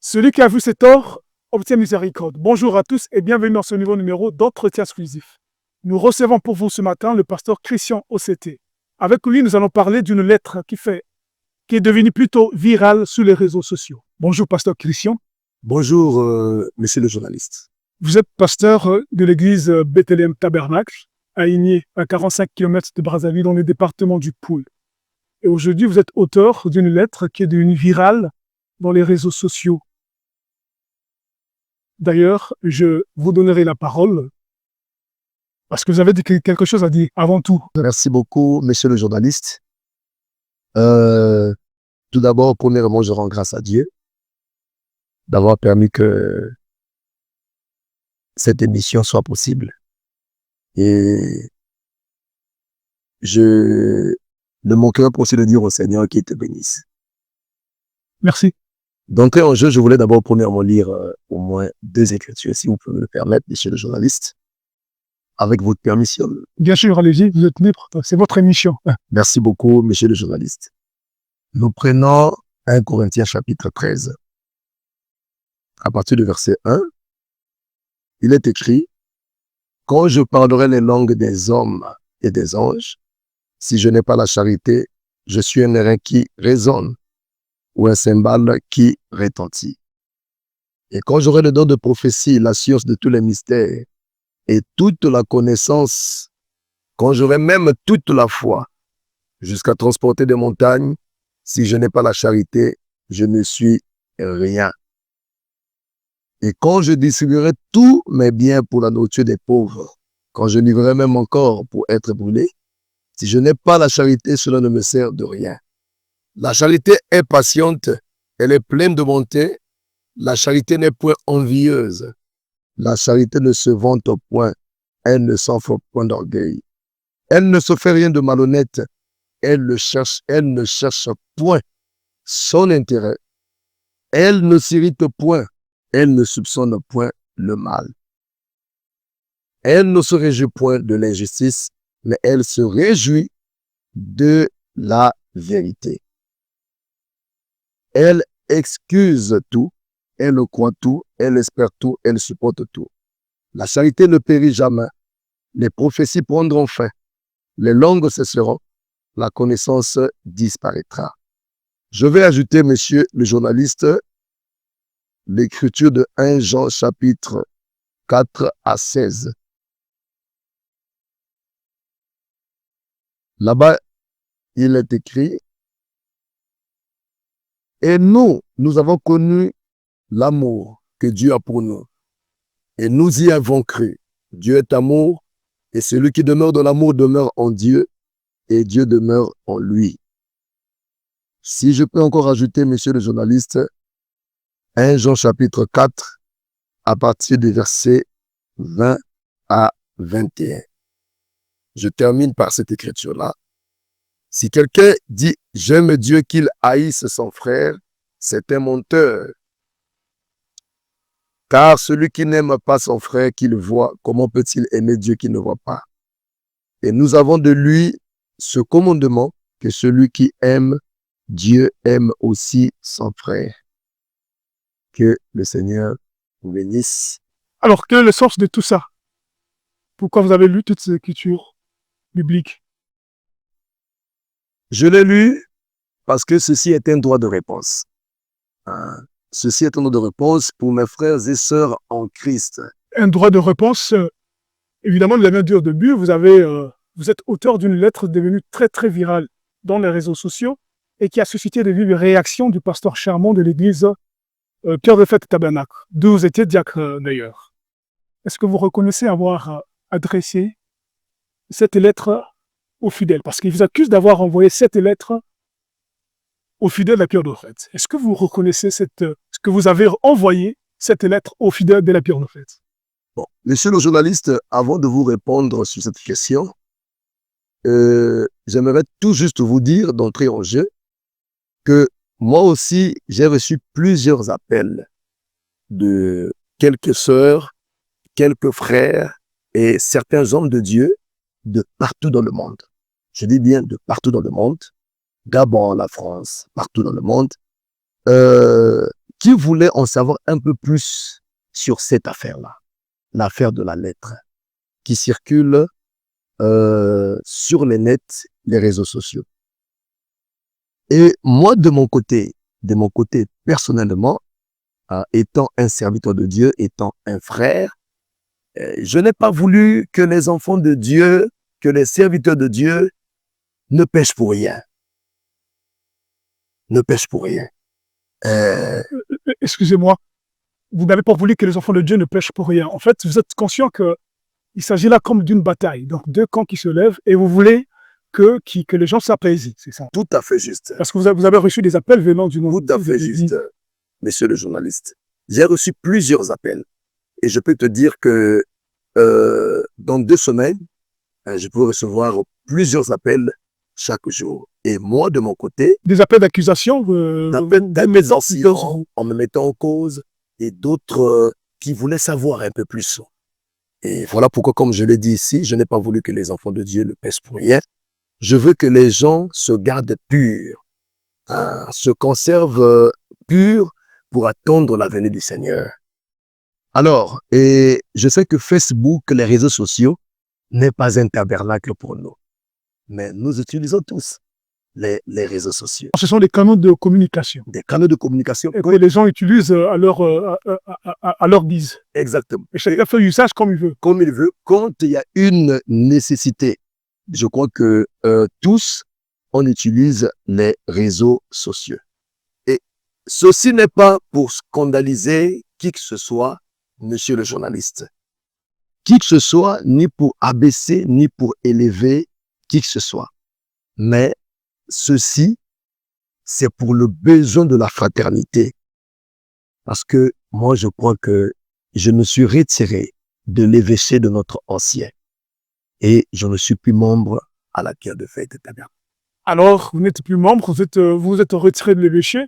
Celui qui a vu ses torts obtient miséricorde. Bonjour à tous et bienvenue dans ce nouveau numéro d'entretien exclusif. Nous recevons pour vous ce matin le pasteur Christian OCT. Avec lui, nous allons parler d'une lettre qui est devenue plutôt virale sur les réseaux sociaux. Bonjour pasteur Christian. Bonjour, monsieur le journaliste. Vous êtes pasteur de l'église Bethléem Tabernacle, à Igné, à 45 km de Brazzaville, dans le département du Poul. Et aujourd'hui, vous êtes auteur d'une lettre qui est devenue virale dans les réseaux sociaux. D'ailleurs, je vous donnerai la parole parce que vous avez quelque chose à dire avant tout. Merci beaucoup, monsieur le journaliste. Tout d'abord, premièrement, je rends grâce à Dieu d'avoir permis que cette émission soit possible. Et je ne manquerai pas aussi de dire au Seigneur qu'il te bénisse. Merci. D'entrée en jeu, je voulais d'abord premièrement lire au moins 2 écritures, si vous pouvez me le permettre, monsieur le journaliste, avec votre permission. Bien sûr, allez-y, vous êtes libre, c'est votre émission. Merci beaucoup, monsieur le journaliste. Nous prenons 1 Corinthiens chapitre 13. À partir du verset 1, il est écrit « Quand je parlerai les langues des hommes et des anges, si je n'ai pas la charité, je suis un airain qui résonne ou un cymbale qui retentit. Et quand j'aurai le don de prophétie, la science de tous les mystères et toute la connaissance, quand j'aurai même toute la foi, jusqu'à transporter des montagnes, si je n'ai pas la charité, je ne suis rien. Et quand je distribuerai tous mes biens pour la nourriture des pauvres, quand je livrerai même encore pour être brûlé, si je n'ai pas la charité, cela ne me sert de rien. La charité est patiente, elle est pleine de bonté. La charité n'est point envieuse. La charité ne se vante point, elle ne s'enfle point d'orgueil. Elle ne se fait rien de malhonnête, elle ne cherche point son intérêt. Elle ne s'irrite point, elle ne soupçonne point le mal. Elle ne se réjouit point de l'injustice, mais elle se réjouit de la vérité. Elle excuse tout, elle croit tout, elle espère tout, elle supporte tout. La charité ne périt jamais. Les prophéties prendront fin. Les langues cesseront. La connaissance disparaîtra. Je vais ajouter, monsieur le journaliste, l'écriture de 1 Jean chapitre 4 à 16. Là-bas, il est écrit « Et nous avons connu l'amour que Dieu a pour nous. Et nous y avons cru. Dieu est amour, et celui qui demeure dans l'amour demeure en Dieu, et Dieu demeure en lui. » Si je peux encore ajouter, monsieur le journaliste, 1 Jean chapitre 4, à partir du verset 20 à 21. Je termine par cette écriture-là. Si quelqu'un dit « J'aime Dieu qu'il haïsse son frère », c'est un menteur. Car celui qui n'aime pas son frère qu'il voit, comment peut-il aimer Dieu qu'il ne voit pas? Et nous avons de lui ce commandement que celui qui aime Dieu aime aussi son frère. Que le Seigneur vous bénisse. Alors, quelle est le sens de tout ça? Pourquoi vous avez lu toutes ces écritures bibliques? Je l'ai lu parce que ceci est un droit de réponse. Ceci est un droit de réponse pour mes frères et sœurs en Christ. Un droit de réponse, évidemment, nous l'avons dit au début, vous êtes auteur d'une lettre devenue très très virale dans les réseaux sociaux et qui a suscité de vives réactions du pasteur Charmant de l'église Cœur de Fête Tabernacle, d'où vous étiez diacre d'ailleurs. Est-ce que vous reconnaissez avoir adressé cette lettre aux fidèles? Parce qu'ils vous accusent d'avoir envoyé cette lettre aux fidèles de la Pierre de Fête. Est-ce que vous reconnaissez que vous avez envoyé cette lettre aux fidèles de la Pierre de Fête? Bon, monsieur le journaliste, avant de vous répondre sur cette question, j'aimerais tout juste vous dire d'entrer en jeu que moi aussi, j'ai reçu plusieurs appels de quelques sœurs, quelques frères et certains hommes de Dieu de partout dans le monde. Je dis bien de partout dans le monde, Gabon, la France, partout dans le monde, qui voulait en savoir un peu plus sur cette affaire-là, l'affaire de la lettre, qui circule sur les nets, les réseaux sociaux. Et moi, de mon côté personnellement, étant un serviteur de Dieu, étant un frère, je n'ai pas voulu que les enfants de Dieu, que les serviteurs de Dieu ne pêchent pour rien. Ne pêchent pour rien. Excusez-moi, vous n'avez pas voulu que les enfants de Dieu ne pêchent pour rien. En fait, vous êtes conscient qu'il s'agit là comme d'une bataille. Donc, deux camps qui se lèvent et vous voulez que les gens s'apaisent, c'est ça? Tout à fait juste. Parce que vous avez reçu des appels venant du monde. Tout à fait juste, monsieur le journaliste. J'ai reçu plusieurs appels. Et je peux te dire que dans 2 semaines, je peux recevoir plusieurs appels chaque jour. Et moi, de mon côté... Des appels d'accusation d'accusation en me mettant en cause et d'autres qui voulaient savoir un peu plus. Et voilà pourquoi, comme je l'ai dit ici, je n'ai pas voulu que les enfants de Dieu ne pêchent pour rien. Je veux que les gens se gardent purs, se conservent purs pour attendre la venue du Seigneur. Alors, et je sais que Facebook, les réseaux sociaux, n'est pas un tabernacle pour nous. Mais nous utilisons tous les réseaux sociaux. Ce sont des canaux de communication. Des canaux de communication. Et que les gens utilisent à leur guise. Exactement. Et chacun fait usage comme il veut. Comme il veut, quand il y a une nécessité. Je crois que tous, on utilise les réseaux sociaux. Et ceci n'est pas pour scandaliser qui que ce soit, monsieur le journaliste. Qui que ce soit, ni pour abaisser, ni pour élever qui que ce soit. Mais ceci, c'est pour le besoin de la fraternité. Parce que moi, je crois que je me suis retiré de l'évêché de notre ancien. Et je ne suis plus membre à la pierre de fête tabernacle. Alors, vous n'êtes plus membre, vous êtes retiré de l'évêché.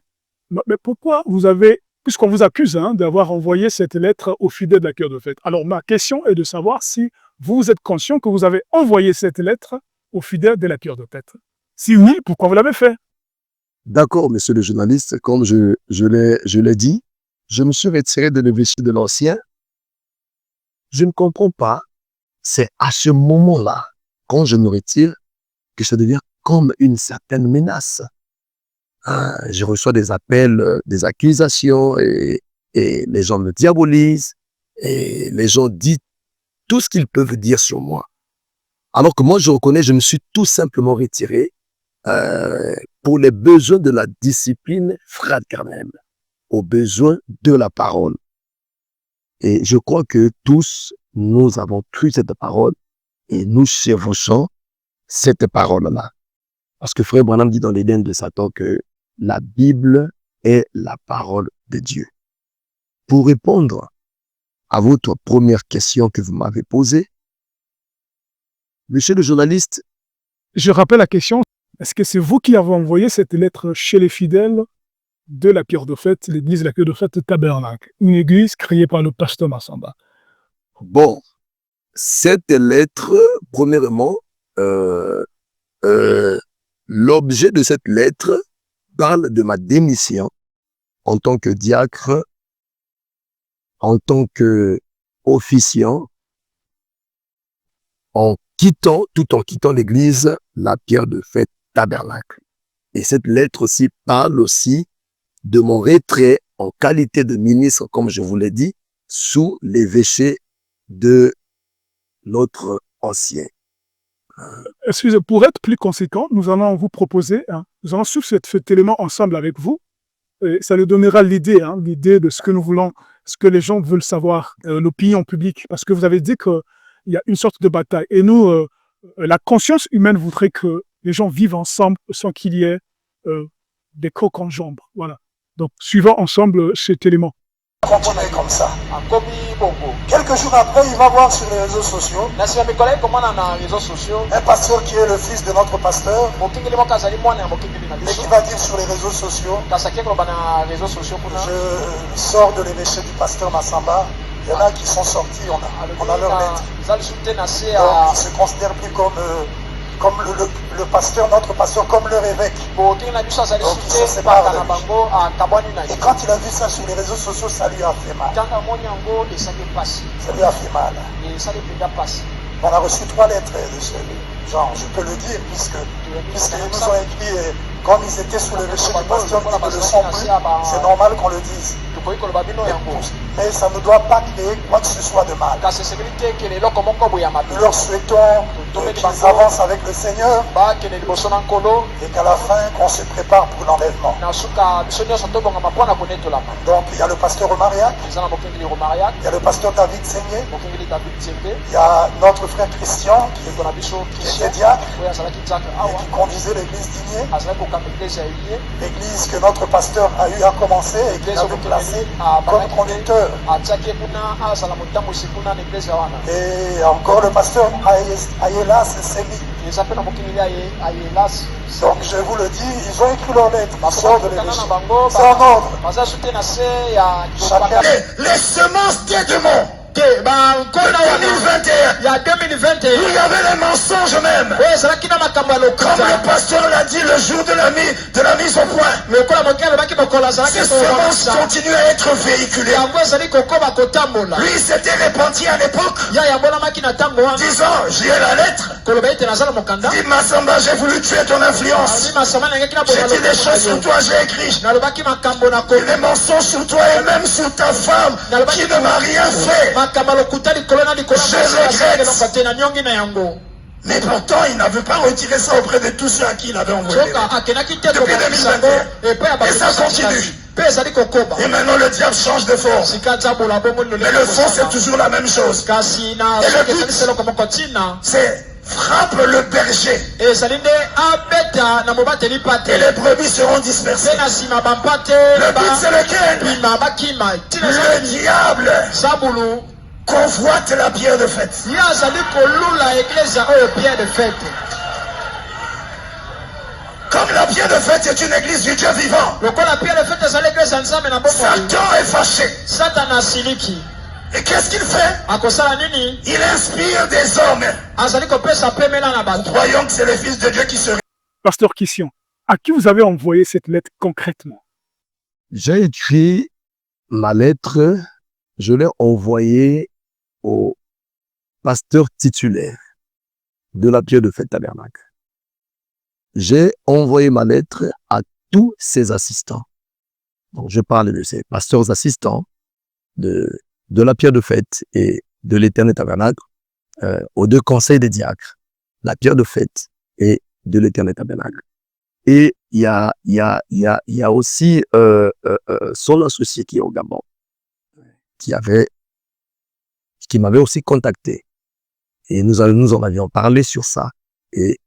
Mais pourquoi vous avez, puisqu'on vous accuse d'avoir envoyé cette lettre aux fidèles de la cœur de fête. Alors, ma question est de savoir si vous êtes conscient que vous avez envoyé cette lettre aux fidèles de la cœur de fête. Si oui, pourquoi vous l'avez fait? D'accord, monsieur le journaliste, comme je l'ai dit, je me suis retiré de l'évêché de l'ancien. Je ne comprends pas. C'est à ce moment-là, quand je me retire, que ça devient comme une certaine menace. Je reçois des appels, des accusations, et les gens me diabolisent, et les gens disent tout ce qu'ils peuvent dire sur moi. Alors que moi, je reconnais, je me suis tout simplement retiré pour les besoins de la discipline fraternelle, aux besoins de la parole. Et je crois que tous, nous avons cru cette parole et nous chevauchons cette parole-là. Parce que Frère Branham dit dans l'Éden de Satan que la Bible est la parole de Dieu. Pour répondre à votre première question que vous m'avez posée, monsieur le journaliste, je rappelle la question, est-ce que c'est vous qui avez envoyé cette lettre chez les fidèles de la cœur de fête, l'église de la cœur de fête Tabernacle, une église créée par le pasteur Massamba? Bon, cette lettre, premièrement, l'objet de cette lettre parle de ma démission en tant que diacre, en tant que officiant, tout en quittant l'église, la pierre de fête Tabernacle. Et cette lettre aussi parle aussi de mon retrait en qualité de ministre, comme je vous l'ai dit, sous l'évêché de notre ancien. Excusez, pour être plus conséquent, nous allons vous proposer, nous allons suivre cet élément ensemble avec vous, et ça nous donnera l'idée de ce que nous voulons, ce que les gens veulent savoir, l'opinion publique, parce que vous avez dit qu'il y a une sorte de bataille. Et nous, la conscience humaine voudrait que les gens vivent ensemble sans qu'il y ait des coques en jambes. Voilà. Donc, suivons ensemble cet élément. Continuer comme ça. Quelques jours après, il va voir sur les réseaux sociaux un pasteur qui est le fils de notre pasteur et qui va dire sur les réseaux sociaux: je sors de l'évêché du pasteur Massamba. Il y en a qui sont sortis, on a leur lettre. Donc, ils se considèrent plus comme comme le pasteur, notre pasteur, comme leur évêque. Donc il se sépare de lui. Et quand il a vu ça sur les réseaux sociaux, ça lui a fait mal. Ça lui a fait mal. On a reçu 3 lettres de ce genre, je peux le dire, puisqu'ils nous ont écrit, comme ils étaient sous le péché du pasteur qui ne le sont plus, c'est normal qu'on le dise. Mais ça ne doit pas créer quoi que ce soit de mal. Nous leur souhaitons qu'ils avancent avec le Seigneur et qu'à la fin, qu'on se prépare pour l'enlèvement. Donc il y a le pasteur Romariac, il y a le pasteur David Seigné, il y a notre frère Christian qui était diacre et qui conduisait l'église d'Igné, l'église que notre pasteur a eu à commencer et qu'il avait placé comme conducteur. Et encore le pasteur Ayelas Semi. Donc je vous le dis, ils ont écrit leur lettre. C'est en ordre. Chacun. Les semences des démons. De 2021, il y avait les mensonges même. Comme le pasteur l'a dit le jour de la mise au point. Ces semences continuent à être véhiculées. Lui s'était répandu à l'époque, disant, j'ai la lettre. Dit Massamba, j'ai voulu tuer ton influence. J'ai dit des choses sur toi, j'ai écrit. Les mensonges sur toi et même sur ta femme qui ne m'a rien fait. Mais pourtant, il n'avait pas retiré ça auprès de tous ceux à qui il avait envoyé. Depuis 2021. Et ça continue. Et maintenant, le diable change de forme. Mais le fond, c'est toujours la même chose. Et le but, c'est frappe le berger. Et les brebis seront dispersées. Le but, c'est lequel? Le diable convoite la pierre de fête. Comme la pierre de fête est une église du Dieu vivant, Satan est fâché. Et qu'est-ce qu'il fait? Il inspire des hommes. Croyons que c'est les fils de Dieu qui se... Pasteur Christian, à qui vous avez envoyé cette lettre concrètement? J'ai écrit ma lettre, je l'ai envoyée au pasteur titulaire de la pierre de fête tabernacle. J'ai envoyé ma lettre à tous ses assistants. Donc, je parle de ces pasteurs assistants de la pierre de fête et de l'éternel tabernacle, aux 2 conseils des diacres, la pierre de fête et de l'éternel tabernacle. Et il y a aussi son associé qui est au Gabon, qui m'avait aussi contacté. Et nous en avions parlé sur ça. Et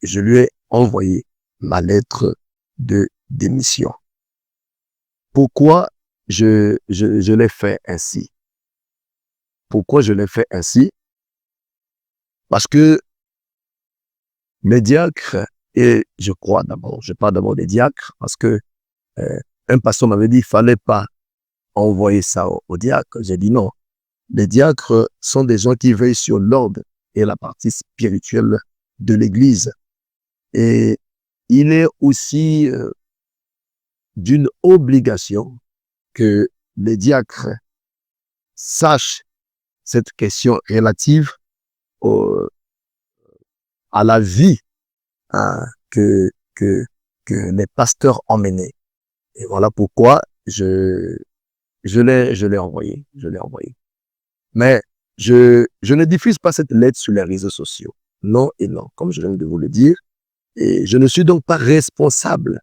je lui ai envoyé ma lettre de démission. Pourquoi je l'ai fait ainsi? Pourquoi je l'ai fait ainsi? Parce que les diacres, et je parle d'abord des diacres, parce que un pasteur m'avait dit il fallait pas envoyer ça aux diacres. J'ai dit non. Les diacres sont des gens qui veillent sur l'ordre et la partie spirituelle de l'Église. Et il est aussi d'une obligation que les diacres sachent cette question relative à la vie que les pasteurs ont menée. Et voilà pourquoi je l'ai envoyé. Mais je ne diffuse pas cette lettre sur les réseaux sociaux. Non et non, comme je viens de vous le dire. Et je ne suis donc pas responsable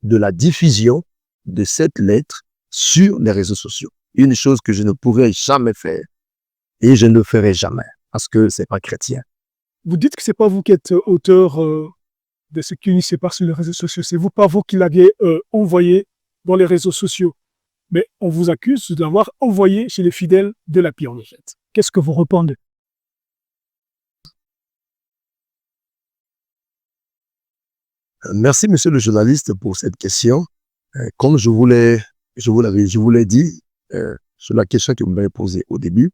de la diffusion de cette lettre sur les réseaux sociaux. Une chose que je ne pourrais jamais faire et je ne ferai jamais parce que c'est pas chrétien. Vous dites que c'est pas vous qui êtes auteur de ce qui se passe sur les réseaux sociaux. C'est pas vous qui l'aviez envoyé dans les réseaux sociaux. Mais on vous accuse d'avoir envoyé chez les fidèles de la pierre de fête. Qu'est-ce que vous répondez? Merci, monsieur le journaliste, pour cette question. Comme je vous l'ai dit sur la question que vous m'avez posée au début,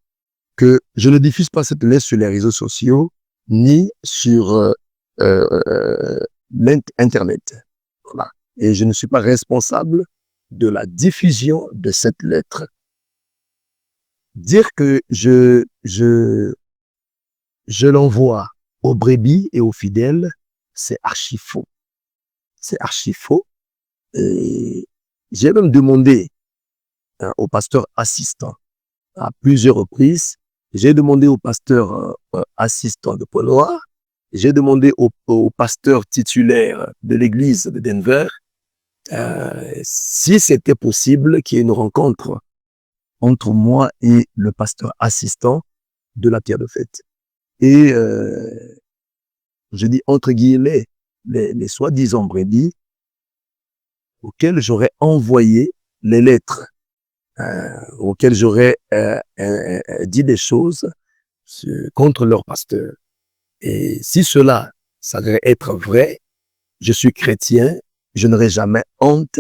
que je ne diffuse pas cette lettre sur les réseaux sociaux ni sur Internet. Voilà. Et je ne suis pas responsable de la diffusion de cette lettre. Dire que je l'envoie aux brebis et aux fidèles, c'est archi faux. C'est archi faux. Et j'ai même demandé au pasteur assistant à plusieurs reprises. J'ai demandé au pasteur assistant de Polois. J'ai demandé au pasteur titulaire de l'église de Denver si c'était possible qu'il y ait une rencontre entre moi et le pasteur assistant de la pierre de fête. Et je dis entre guillemets les soi-disant brebis auxquels j'aurais envoyé les lettres, auxquels j'aurais dit des choses contre leur pasteur. Et si cela s'avérait être vrai, je suis chrétien, je n'aurais jamais honte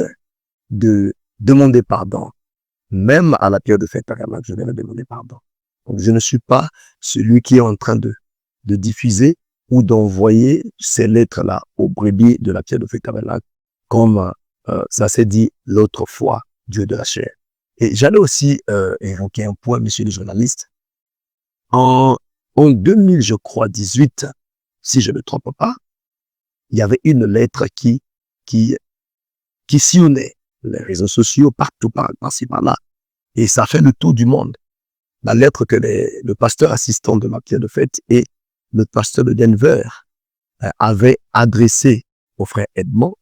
de demander pardon. Même à la pierre de fête, je vais leur demander pardon. Donc, je ne suis pas celui qui est en train de diffuser ou d'envoyer ces lettres-là aux brebis de la pierre de fête, comme ça s'est dit l'autre fois, Dieu de la chair. Et j'allais aussi évoquer un point, messieurs les journalistes. En 2000, je crois, 18, si je ne me trompe pas, il y avait une lettre qui sillonnait les réseaux sociaux partout, par-ci, par-là. Et ça fait le tour du monde. La lettre que le pasteur assistant de la pierre de fête et le pasteur de Denver avaient adressée au frère Edmond.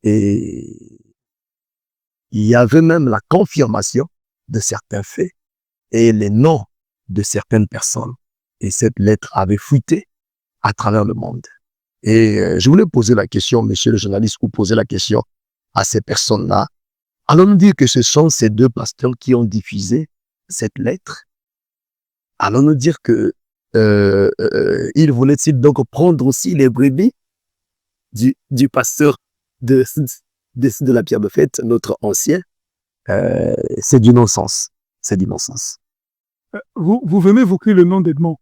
Et il y avait même la confirmation de certains faits et les noms de certaines personnes. Et cette lettre avait fuité à travers le monde. Et je voulais poser la question, monsieur le journaliste, ou poser la question à ces personnes-là. Allons-nous dire que ce sont ces deux pasteurs qui ont diffusé cette lettre? Allons-nous dire que ils voulaient-ils donc prendre aussi les brebis du pasteur de la pierre de fête, notre ancien? C'est du non-sens. C'est du non-sens. Vous venez évoquer le nom d'Edmond.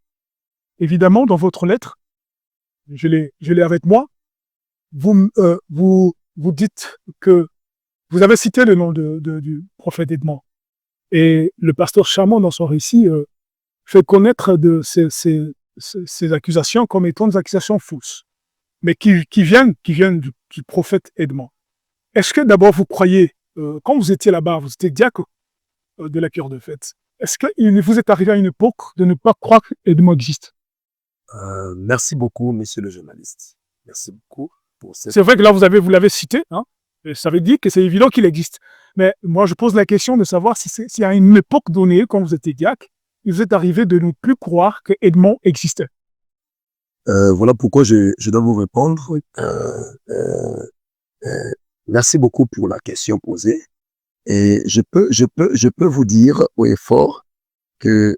Évidemment, dans votre lettre, je l'ai avec moi, vous dites que vous avez cité le nom du prophète Edmond. Et le pasteur Charmant, dans son récit, fait connaître de ces accusations comme étant des accusations fausses, mais qui viennent du prophète Edmond. Est-ce que d'abord vous croyez, quand vous étiez là-bas, vous étiez diacre de la pierre de fête, est-ce qu'il vous est arrivé à une époque de ne pas croire qu'Edmond existe? Merci beaucoup, monsieur le journaliste. Merci beaucoup pour cette... C'est vrai que là, vous l'avez cité, hein, et ça veut dire que c'est évident qu'il existe. Mais moi, je pose la question de savoir s'il y a une époque donnée, quand vous étiez diacre, il vous est arrivé de ne plus croire que Edmond existait. Voilà pourquoi je dois vous répondre. Merci beaucoup pour la question posée. Et je peux vous dire haut et fort que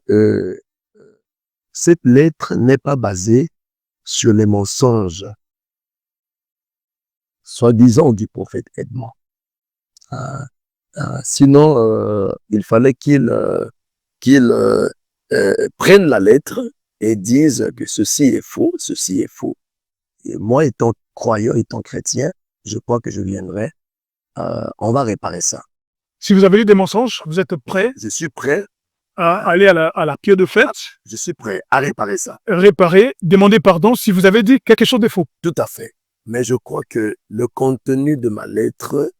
cette lettre n'est pas basée sur les mensonges, soi-disant, du prophète Edmond. Sinon, il fallait qu'il prenne la lettre et dise que ceci est faux, ceci est faux. Et moi, étant croyant, étant chrétien, je crois que je viendrai, on va réparer ça. Si vous avez eu des mensonges, vous êtes prêt? Je suis prêt à aller à la pierre de fête? Je suis prêt à réparer ça. Réparer, demander pardon si vous avez dit quelque chose de faux. Tout à fait. Mais je crois que le contenu de ma lettre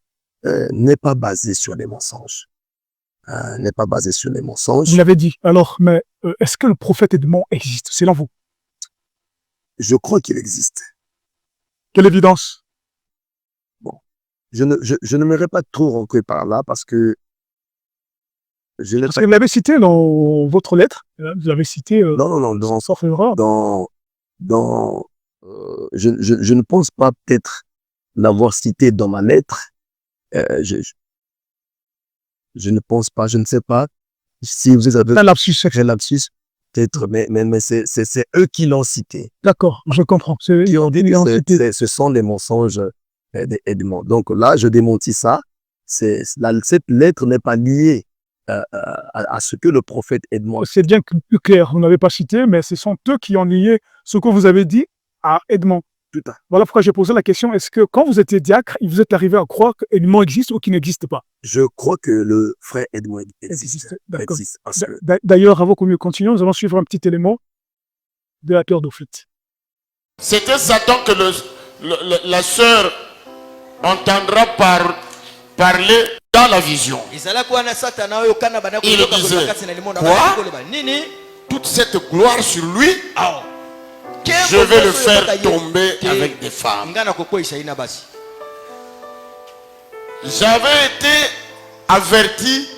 n'est pas basé sur les mensonges. N'est pas basé sur les mensonges. Vous l'avez dit. Alors, mais est-ce que le prophète Edmond existe, selon vous? Je crois qu'il existe. Quelle évidence? Bon, je n'aimerais pas trop rentrer par là parce que parce que vous l'avez cité dans votre lettre. Vous avez cité. Non, sauf erreur. Je ne pense pas peut-être l'avoir cité dans ma lettre. Je ne pense pas, je ne sais pas si vous avez un lapsus, peut-être, mais c'est eux qui l'ont cité. D'accord, je comprends. Ce sont des mensonges d'Edmond. Donc là, je démentis ça. Cette lettre n'est pas liée à ce que le prophète Edmond. C'est bien plus clair. Vous n'avez pas cité, mais ce sont eux qui ont lié ce que vous avez dit à Edmond. Tout à fait. Voilà pourquoi j'ai posé la question, est-ce que quand vous étiez diacre, vous êtes arrivé à croire qu'Edmond existe ou qu'il n'existe pas? Je crois que le frère Edmond existe. D'accord. Parce que D'ailleurs, avant que nous continuions, nous allons suivre un petit élément de la cœur d'Ophite. C'était Satan que la sœur entendra parler dans la vision. Il disait, quoi? Toute cette gloire sur lui, je vais le faire tomber avec des femmes. J'avais été averti,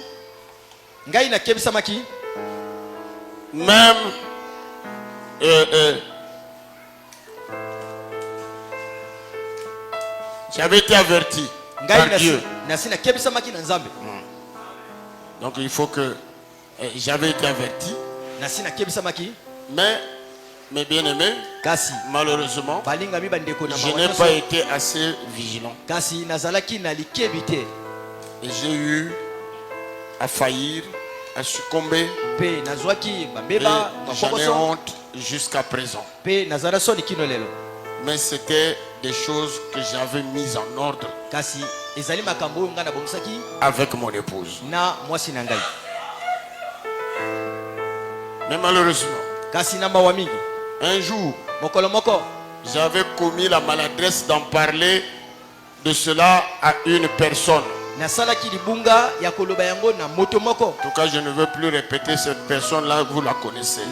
même j'avais été averti par Dieu. Donc il faut que j'avais été averti. Mais mes bien-aimés, malheureusement, je n'ai pas été assez vigilant. Et j'ai eu à faillir, à succomber. Et j'en ai honte jusqu'à présent. Mais c'était des choses que j'avais mises en ordre avec mon épouse. Mais malheureusement, un jour, j'avais commis la maladresse d'en parler de cela à une personne. En tout cas, je ne veux plus répéter cette personne-là, vous la connaissez.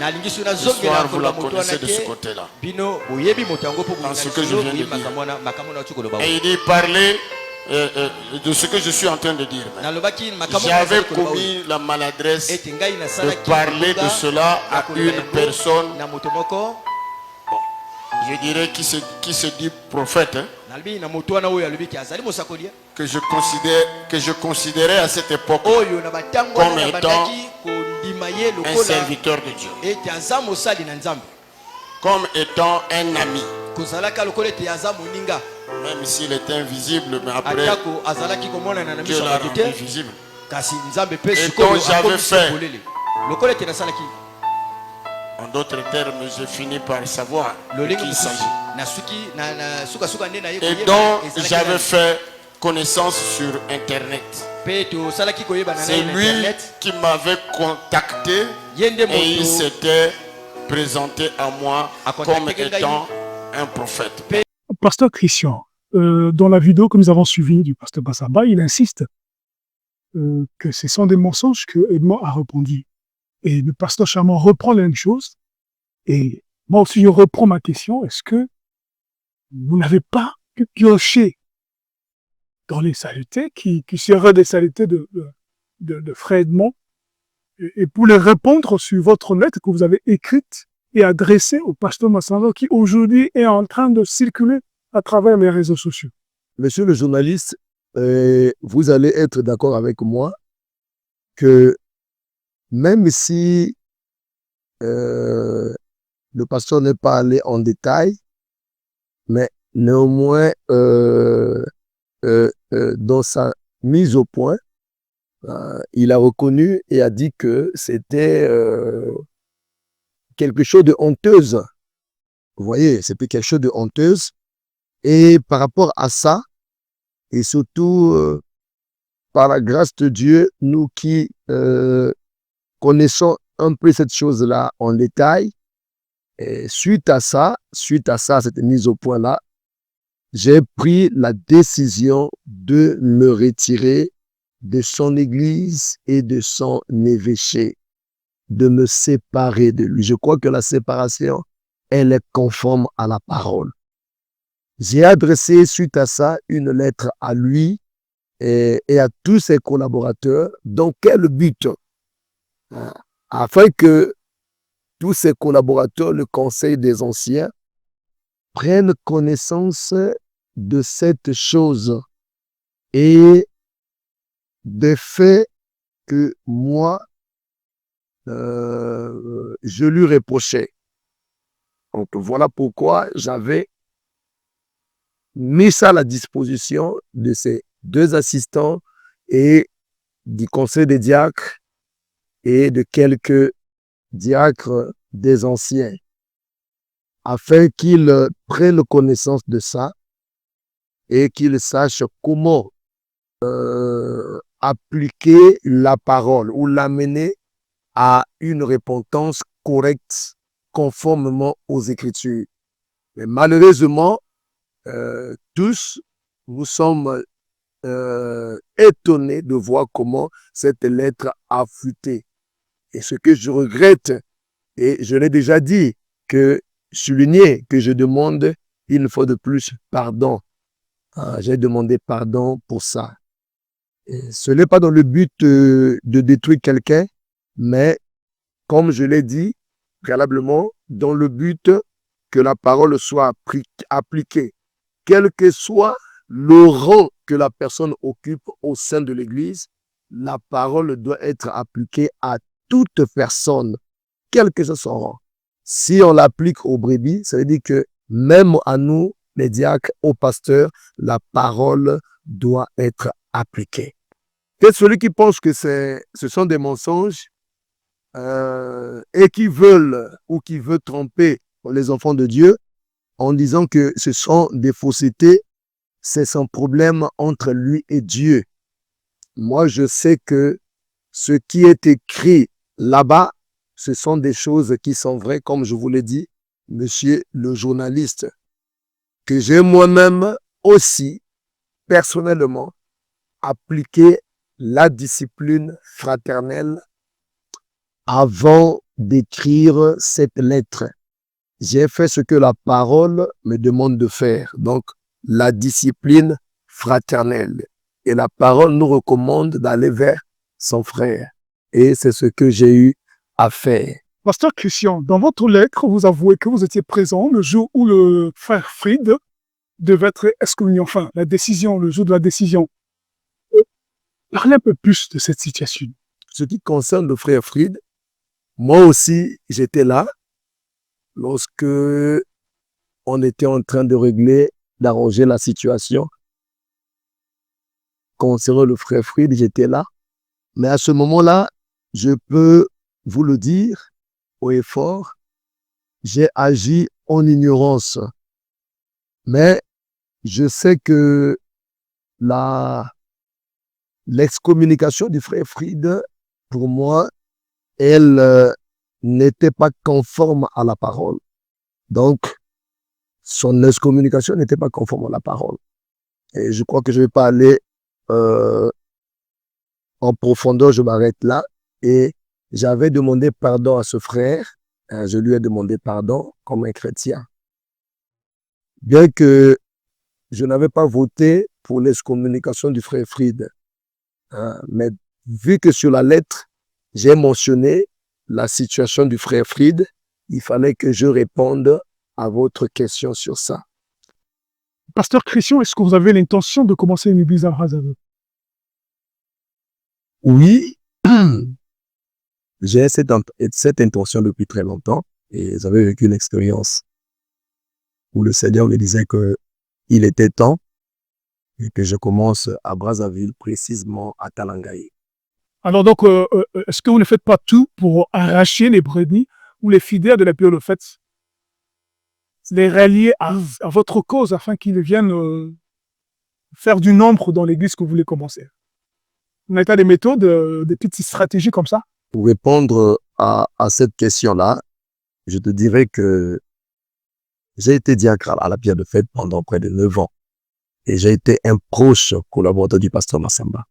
Ce soir, vous la connaissez de ce côté-là. Dans ce que je viens de dire. Et il dit parler de ce que je suis en train de dire. J'avais commis la maladresse de parler de cela à une personne, je dirais qui se dit prophète, hein, que je considérais à cette époque comme étant un serviteur de Dieu, comme étant un ami, même s'il était invisible, mais après Dieu l'a rendu visible. Et donc j'avais fait, en d'autres termes, j'ai fini par savoir de qui il s'agit. Et donc j'avais fait connaissance sur Internet. C'est lui qui m'avait contacté et il s'était présenté à moi comme étant un prophète. Pasteur Christian, dans la vidéo que nous avons suivie du pasteur Bassamba, il insiste que ce sont des mensonges que Edmond a répondu. Et le pasteur Charmant reprend la même chose. Et moi aussi, je reprends ma question. Est-ce que vous n'avez pas pioché dans les saletés qui seraient des saletés de frère Edmond et pour les répondre sur votre lettre que vous avez écrite et adressée au pasteur Bassamba qui aujourd'hui est en train de circuler à travers les réseaux sociaux? Monsieur le journaliste, vous allez être d'accord avec moi que même si le pasteur n'est pas allé en détail, mais néanmoins, dans sa mise au point, il a reconnu et a dit que c'était quelque chose de honteuse. Vous voyez, c'était quelque chose de honteuse. Et par rapport à ça, et surtout par la grâce de Dieu, nous qui connaissons un peu cette chose-là en détail, et suite à ça, cette mise au point-là, j'ai pris la décision de me retirer de son église et de son évêché, de me séparer de lui. Je crois que la séparation, elle est conforme à la parole. J'ai adressé suite à ça une lettre à lui et à tous ses collaborateurs. Dans quel but? Afin que tous ses collaborateurs, le Conseil des anciens, prennent connaissance de cette chose et des faits que moi, je lui reprochais. Donc voilà pourquoi j'avais mis ça à la disposition de ces deux assistants et du Conseil des diacres et de quelques diacres des anciens. afin qu'ils prennent connaissance de ça et qu'ils sachent comment appliquer la parole ou l'amener à une repentance correcte conformément aux Écritures. Mais malheureusement, tous, nous sommes étonnés de voir comment cette lettre a fuité. Et ce que je regrette, et je l'ai déjà dit, que souligner que je demande une fois de plus pardon. J'ai demandé pardon pour ça. Et ce n'est pas dans le but de détruire quelqu'un, mais comme je l'ai dit préalablement, dans le but que la parole soit appliquée, quel que soit le rang que la personne occupe au sein de l'Église, la parole doit être appliquée à toute personne, quel que soit son rang. Si on l'applique aux brebis, ça veut dire que même à nous, les diacres, aux pasteurs, la parole doit être appliquée. Et celui qui pense que ce sont des mensonges et qui veulent ou qui veut tromper les enfants de Dieu en disant que ce sont des faussetés, c'est son problème entre lui et Dieu. Moi, je sais que ce qui est écrit là-bas, ce sont des choses qui sont vraies, comme je vous l'ai dit, monsieur le journaliste, que j'ai moi-même aussi, personnellement, appliqué la discipline fraternelle avant d'écrire cette lettre. J'ai fait ce que la parole me demande de faire, donc la discipline fraternelle. Et la parole nous recommande d'aller vers son frère. Et c'est ce que j'ai eu à faire. Pasteur Christian, dans votre lettre, vous avouez que vous étiez présent le jour où le frère Fried devait être excommunié, enfin, le jour de la décision. Parlez un peu plus de cette situation. Ce qui concerne le frère Fried, moi aussi, j'étais là lorsque on était en train de régler, d'arranger la situation. Concernant le frère Fried, j'étais là. Mais à ce moment-là, je peux vous le dire haut et fort, j'ai agi en ignorance. Mais je sais que l'excommunication du frère Fried, pour moi, elle n'était pas conforme à la parole. Donc, son excommunication n'était pas conforme à la parole. Et je crois que je ne vais pas aller en profondeur, je m'arrête là. Et j'avais demandé pardon à ce frère. Je lui ai demandé pardon comme un chrétien. Bien que je n'avais pas voté pour l'excommunication du frère Fried. Mais vu que sur la lettre, j'ai mentionné la situation du frère Fried, il fallait que je réponde à votre question sur ça. Pasteur Christian, est-ce que vous avez l'intention de commencer une église à Brazzaville? Oui, j'ai cette intention depuis très longtemps et j'avais vécu une expérience où le Seigneur me disait qu'il était temps et que je commence à Brazzaville, précisément à Talangaye. Alors donc, est-ce que vous ne faites pas tout pour arracher les brebis ou les fidèles de la Pierre de Fête, les rallier à votre cause afin qu'ils viennent faire du nombre dans l'église que vous voulez commencer? Vous n'avez pas des méthodes, des petites stratégies comme ça? Pour répondre à cette question-là, je te dirais que j'ai été diacre à la Pierre de Fête pendant près de 9 ans. Et j'ai été un proche collaborateur du pasteur Massamba.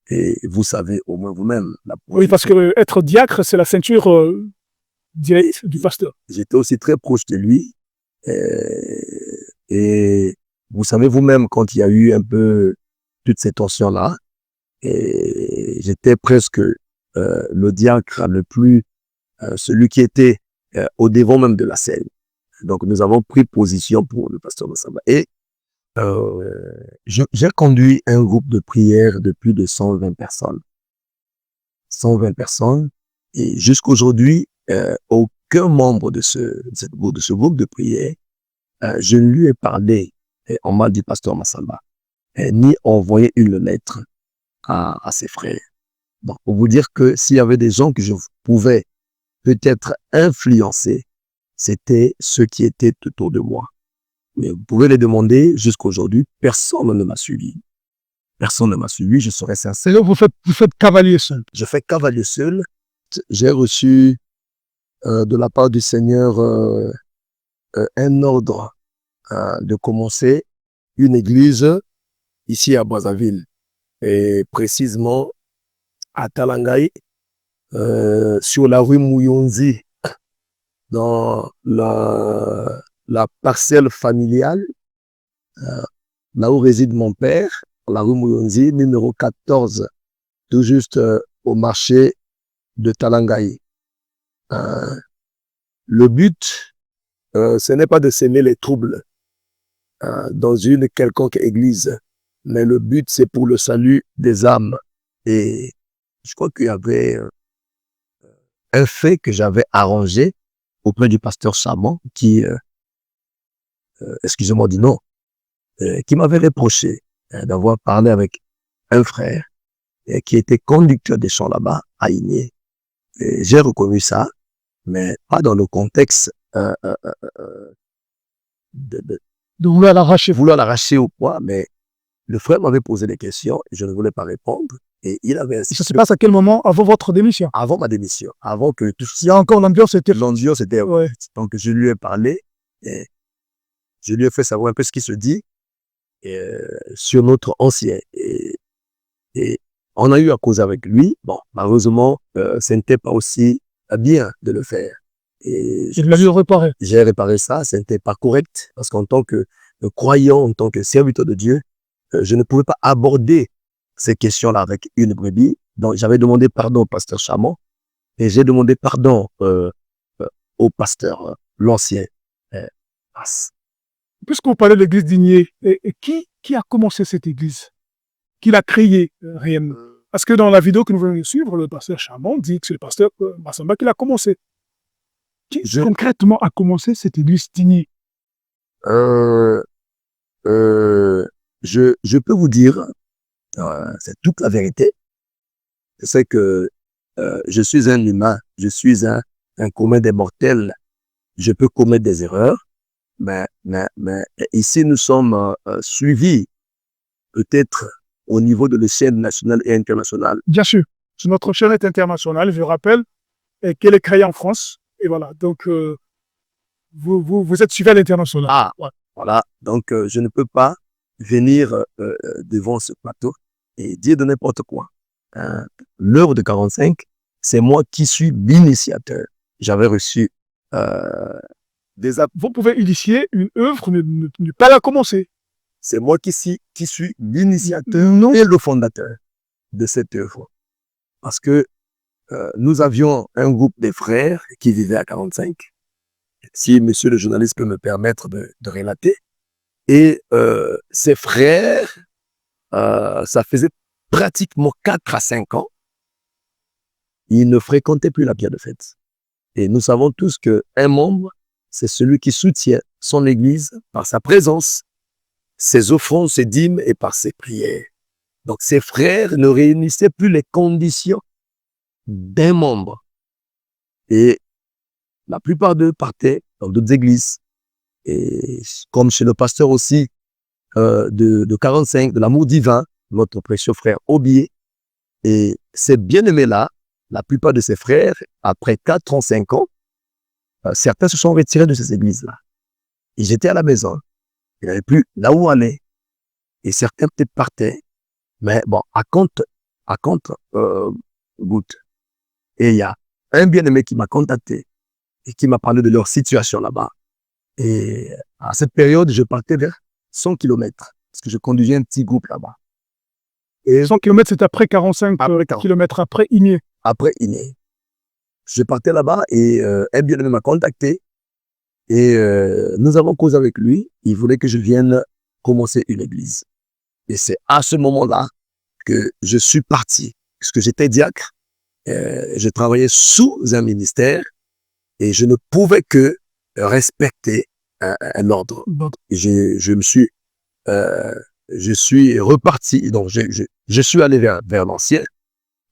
Et vous savez au moins vous-même. Oui, parce que être diacre, c'est la ceinture directe du pasteur. J'étais aussi très proche de lui. Et vous savez vous-même, quand il y a eu un peu toutes ces tensions-là, et j'étais presque le diacre le plus, celui qui était au devant même de la scène. Donc nous avons pris position pour le pasteur Massamba. Et j'ai conduit un groupe de prière de plus de 120 personnes. 120 personnes. Et jusqu'aujourd'hui, aucun membre de ce groupe de prière, je ne lui ai parlé, on m'a dit pasteur Massamba, ni envoyé une lettre à ses frères. Donc, pour vous dire que s'il y avait des gens que je pouvais peut-être influencer, c'était ceux qui étaient autour de moi. Mais vous pouvez les demander, jusqu'à aujourd'hui, personne ne m'a suivi. Personne ne m'a suivi, je serai sincère. C'est-à-dire vous faites cavalier seul. Je fais cavalier seul. J'ai reçu de la part du Seigneur un ordre de commencer une église ici à Brazzaville, et précisément à Talangaï, sur la rue Mouyonzi, dans la parcelle familiale, là où réside mon père, la rue Mouyonzi, numéro 14, tout juste au marché de Talangaï. Le but, ce n'est pas de s'aimer les troubles dans une quelconque église, mais le but, c'est pour le salut des âmes. Et je crois qu'il y avait un fait que j'avais arrangé auprès du pasteur Chamon qui, excusez-moi du nom, qui m'avait reproché d'avoir parlé avec un frère qui était conducteur des chants là-bas à Igné. J'ai reconnu ça, mais pas dans le contexte de vouloir l'arracher au poids, mais le frère m'avait posé des questions et je ne voulais pas répondre. Et il avait insisté. Ça se passe à quel moment avant votre démission? Avant ma démission, avant que tout. Il y a encore l'ambiance était. L'ambiance était. Ouais. Donc je lui ai parlé et je lui ai fait savoir un peu ce qui se dit sur notre ancien. Et on a eu à causer avec lui. Bon, malheureusement, ce n'était pas aussi bien de le faire. Et il l'a dû réparer. J'ai réparé ça, ce n'était pas correct parce qu'en tant que croyant, en tant que serviteur de Dieu, je ne pouvais pas aborder ces questions-là avec une brebis. Donc, j'avais demandé pardon au pasteur Chamon et j'ai demandé pardon au pasteur, l'ancien. Puisqu'on parlait de l'église d'Igné, qui a commencé cette église? Qui l'a créée réellement? Parce que dans la vidéo que nous venons de suivre, le pasteur Chamon dit que c'est le pasteur Massamba qui l'a commencé. Qui concrètement a commencé cette église d'Igné? Je peux vous dire, c'est toute la vérité, c'est que je suis un humain, je suis un commun des mortels, je peux commettre des erreurs, mais ici nous sommes suivis peut-être au niveau de l'échelle nationale et internationale. Bien sûr, notre chaîne est internationale, je rappelle, qu'elle est créée en France, et voilà, donc vous êtes suivi à l'international. Ah, ouais. Voilà, donc je ne peux pas venir devant ce plateau et dire de n'importe quoi. L'œuvre de 45, c'est moi qui suis l'initiateur. J'avais reçu Vous pouvez initier une œuvre, ne pas la commencer. C'est moi qui suis l'initiateur et le fondateur de cette œuvre. Parce que nous avions un groupe de frères qui vivaient à 45. Si monsieur le journaliste peut me permettre de relater. Et ces frères, ça faisait pratiquement 4 à 5 ans, ils ne fréquentaient plus la pierre de fête. Et nous savons tous qu'un membre, c'est celui qui soutient son église par sa présence, ses offrandes, ses dîmes et par ses prières. Donc ces frères ne réunissaient plus les conditions d'un membre. Et la plupart d'eux partaient dans d'autres églises. Et comme chez le pasteur aussi de 45, de l'amour divin, notre précieux frère Obié. Et ces bien-aimés-là, la plupart de ces frères, après 4 ans, 5 ans, certains se sont retirés de ces églises-là. Ils étaient à la maison. Il n'y avait plus là où aller. Et certains peut-être partaient. Mais bon, à compte goutte. Et il y a un bien-aimé qui m'a contacté et qui m'a parlé de leur situation là-bas. Et à cette période, je partais vers 100 km, parce que je conduisais un petit groupe là-bas. Et 100 km, c'est après 45 km après Igné. Après Igné. Je partais là-bas et un bien-aimé m'a contacté et nous avons causé avec lui. Il voulait que je vienne commencer une église. Et c'est à ce moment-là que je suis parti, parce que j'étais diacre, je travaillais sous un ministère et je ne pouvais que respecter un ordre. Et je suis reparti, donc je suis allé vers l'ancien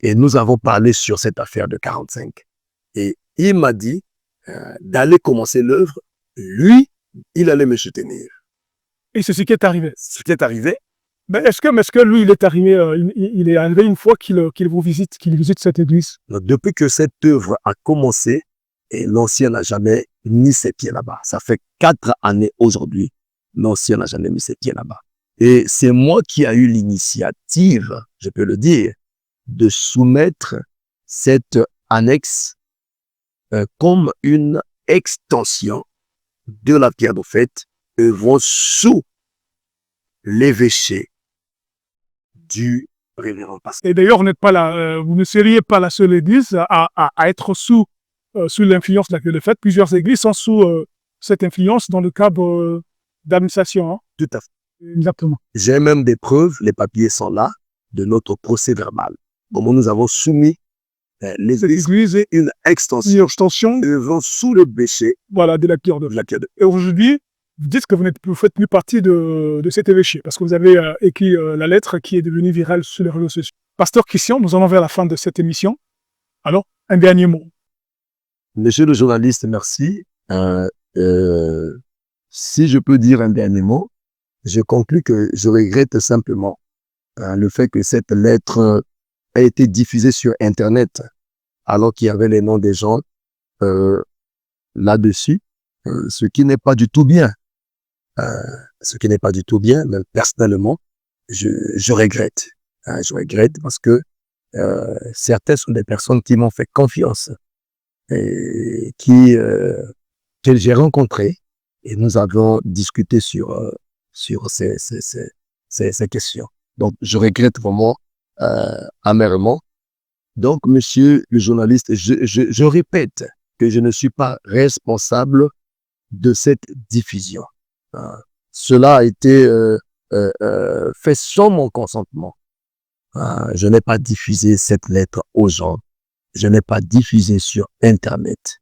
et nous avons parlé sur cette affaire de 45. Et il m'a dit, d'aller commencer l'œuvre, lui, il allait me soutenir. Et c'est ce qui est arrivé. Ce qui est arrivé, Mais est-ce que lui, il est arrivé, il est arrivé une fois qu'il vous visite, qu'il visite cette église? donc, depuis que cette œuvre a commencé, et l'ancien n'a jamais mis ses pieds là-bas. Ça fait 4 années aujourd'hui, l'ancien n'a jamais mis ses pieds là-bas. Et c'est moi qui ai eu l'initiative, je peux le dire, de soumettre cette annexe comme une extension de la pierre de fête, œuvrant sous l'évêché du révérend pasteur. Et d'ailleurs, vous n'êtes pas vous ne seriez pas la seule église à être sous l'influence de la Pierre de Fête. Plusieurs églises sont sous cette influence dans le cadre d'administration. Hein. Tout à fait. Exactement. J'ai même des preuves, les papiers sont là, de notre procès verbal. Comment nous avons soumis les églises et une extension œuvrant sous le péché, voilà, de la Pierre de Fête. Et aujourd'hui, vous dites que vous ne faites plus partie de cet évêché, parce que vous avez écrit la lettre qui est devenue virale sur les réseaux sociaux. Pasteur Christian, nous allons vers la fin de cette émission. Alors, un dernier mot. Monsieur le journaliste, merci. Si je peux dire un dernier mot, je conclus que je regrette simplement le fait que cette lettre a été diffusée sur Internet, alors qu'il y avait les noms des gens là-dessus, ce qui n'est pas du tout bien. Ce qui n'est pas du tout bien, même personnellement, je regrette. Je regrette parce que certaines sont des personnes qui m'ont fait confiance et que j'ai rencontrées et nous avons discuté sur ces questions. Donc, je regrette vraiment amèrement. Donc, monsieur le journaliste, je répète que je ne suis pas responsable de cette diffusion. Cela a été fait sans mon consentement. Je n'ai pas diffusé cette lettre aux gens. Je n'ai pas diffusé sur Internet.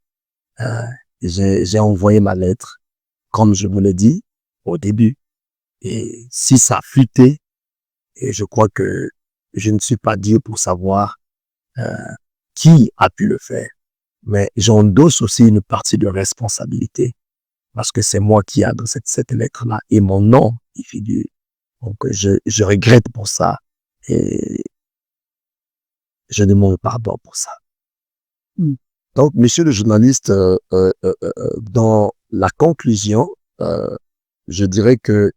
J'ai envoyé ma lettre, comme je vous l'ai dit au début. Et si ça a fuité, et je crois que je ne suis pas Dieu pour savoir qui a pu le faire. Mais j'endosse aussi une partie de responsabilité. Parce que c'est moi qui adresse cette lettre-là et mon nom y figure. Donc, je regrette pour ça et je demande pardon pour ça. Donc, monsieur le journaliste, dans la conclusion, je dirais que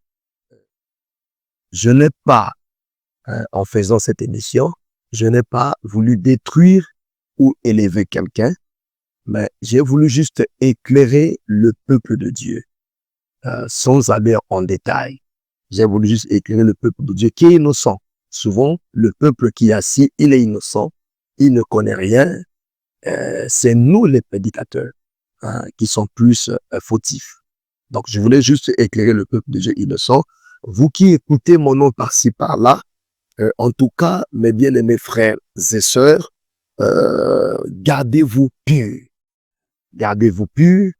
je n'ai pas, en faisant cette émission, je n'ai pas voulu détruire ou élever quelqu'un, mais j'ai voulu juste éclairer le peuple de Dieu, sans aller en détail. J'ai voulu juste éclairer le peuple de Dieu qui est innocent. Souvent, le peuple qui est assis, il est innocent, il ne connaît rien. C'est nous les prédicateurs qui sont plus fautifs. Donc, je voulais juste éclairer le peuple de Dieu innocent. Vous qui écoutez mon nom par-ci, par-là, en tout cas, mes bien-aimés frères et sœurs, gardez-vous purs. Gardez-vous purs.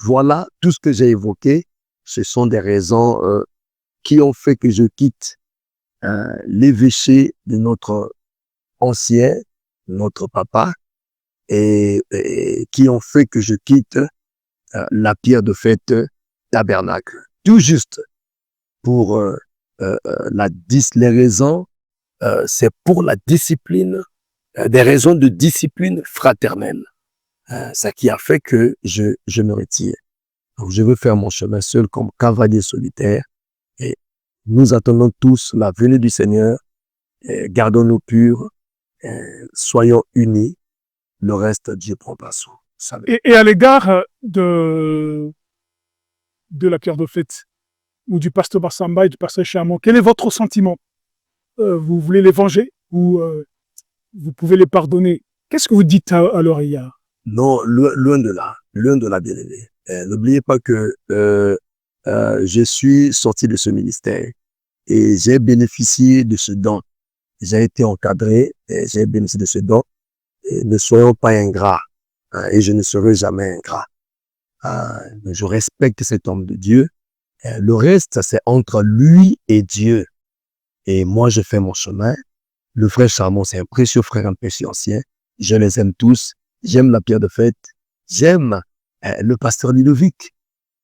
Voilà, tout ce que j'ai évoqué, ce sont des raisons qui ont fait que je quitte l'évêché de notre ancien, notre papa, et qui ont fait que je quitte la pierre de fête tabernacle. Tout juste pour les raisons, c'est pour la discipline, des raisons de discipline fraternelle. Ça qui a fait que je me retire. Donc, je veux faire mon chemin seul comme cavalier solitaire et nous attendons tous la venue du Seigneur. Gardons-nous purs, soyons unis. Le reste, Dieu prend pas soin. Et à l'égard de la pierre de fête ou du pasteur Bassamba et du pasteur Charmant, quel est votre sentiment? Vous voulez les venger ou vous pouvez les pardonner? Qu'est-ce que vous dites à leur égard? Non, loin de là, bien-aimé. N'oubliez pas que je suis sorti de ce ministère et j'ai bénéficié de ce don. J'ai été encadré et j'ai bénéficié de ce don. Et ne soyons pas ingrats et je ne serai jamais ingrat. Je respecte cet homme de Dieu. Le reste, c'est entre lui et Dieu. Et moi, je fais mon chemin. Le frère Charmant, c'est un précieux frère, un précieux ancien. Je les aime tous. J'aime la pierre de fête. J'aime le pasteur Ludovic.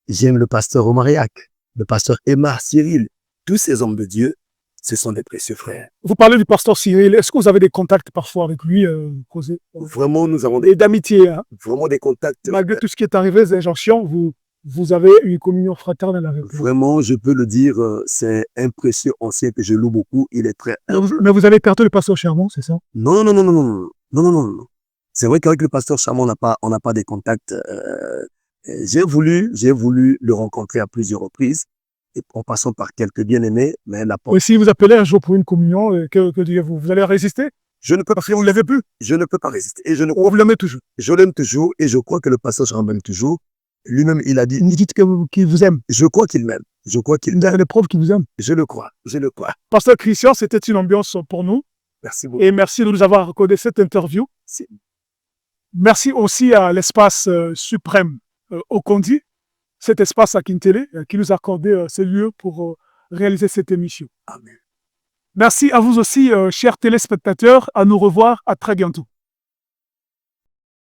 J'aime le pasteur Omariac, le pasteur Emma Cyril. Tous ces hommes de Dieu, ce sont des précieux frères. Vous parlez du pasteur Cyril. Est-ce que vous avez des contacts parfois avec lui, causés Vraiment, nous avons Et d'amitié, hein? vraiment des contacts. Malgré tout ce qui est arrivé, les injonctions, vous avez une communion fraternelle avec lui. Vraiment, je peux le dire, c'est un précieux ancien que je loue beaucoup. Il est très... Mais vous avez perdu le pasteur Charmant, c'est ça? Non, non, non, non, non, non, non, non, non, non. C'est vrai qu'avec le pasteur Charmant, on n'a pas des contacts. J'ai voulu le rencontrer à plusieurs reprises, et en passant par quelques bien-aimés, mais la porte... Oui, si vous appelez un jour pour une communion, que direz-vous? Vous allez résister? Je ne peux pas, Parce que vous ne l'avez plus. je ne peux pas résister. Et je ne Ou crois, vous l'aimez toujours? je l'aime toujours, et je crois que le pasteur Charmant m'aime toujours. Lui-même, il a dit, Vous dites qu'il vous aime. je crois qu'il m'aime. Je crois qu'il Vous avez des preuves qu'il vous aime. Je le crois. Je le crois. Pasteur Christian, c'était une ambiance pour nous. Merci beaucoup. Et merci de nous avoir accordé cette interview. C'est- Merci aussi à l'espace suprême au Condi, cet espace à Kintele, qui nous a accordé ce lieu pour réaliser cette émission. Amen. Merci à vous aussi, chers téléspectateurs. À nous revoir. À très bientôt.